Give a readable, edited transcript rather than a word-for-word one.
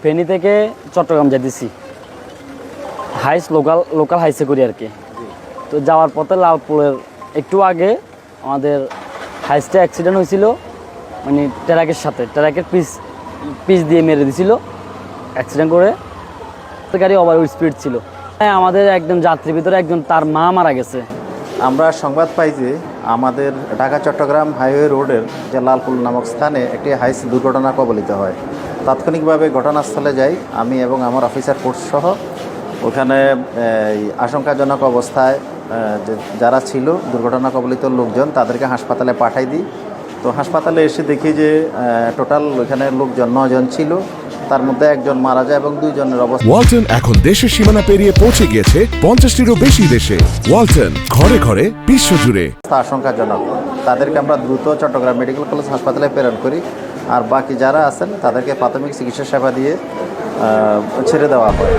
ফেনী থেকে চট্টগ্রাম যেতেছি লোকাল হাইসে করি আর কি। তো যাওয়ার পথে লালপুরের একটু আগে আমাদের হাইসটা অ্যাক্সিডেন্ট হয়েছিল, মানে ট্রাকের পিস দিয়ে মেরে দিছিল অ্যাক্সিডেন্ট করে। গাড়ি ওভার স্পিড ছিল। হ্যাঁ, আমাদের একজন যাত্রীর ভিতরে একজন তার মা মারা গেছে। আমরা সংবাদ পাই যে আমাদের ঢাকা চট্টগ্রাম হাইওয়ে রোডের যে লালপুর নামক স্থানে একটি হাইস দুর্ঘটনা কবলিত হয়। তাৎক্ষণিকভাবে ঘটনাস্থলে যাই আমি এবং আমার অফিসার ফোর্স সহ। ওখানে আশঙ্কাজনক অবস্থায় যারা ছিল দুর্ঘটনা কবলিত লোকজন তাদেরকে হাসপাতালে পাঠাই দিই। তো হাসপাতালে এসে দেখি যে টোটাল ওখানে লোকজন 9 জন ছিল, তার মধ্যে একজন মারা যায় এবং 2 জনের অবস্থা। ওয়ালটন এখন দেশের সীমানা পেরিয়ে পৌঁছে গিয়েছে 50টিরও বেশি দেশে। ওয়ালটন, ঘরে ঘরে বিশ্বজুড়ে। আশঙ্কাজনক, তাদেরকে আমরা দ্রুত চট্টগ্রাম মেডিকেল কলেজ হাসপাতালে প্রেরণ করি, আর বাকি যারা আছেন তাদেরকে প্রাথমিক চিকিৎসা সেবা দিয়ে ছেড়ে দেওয়া হয়।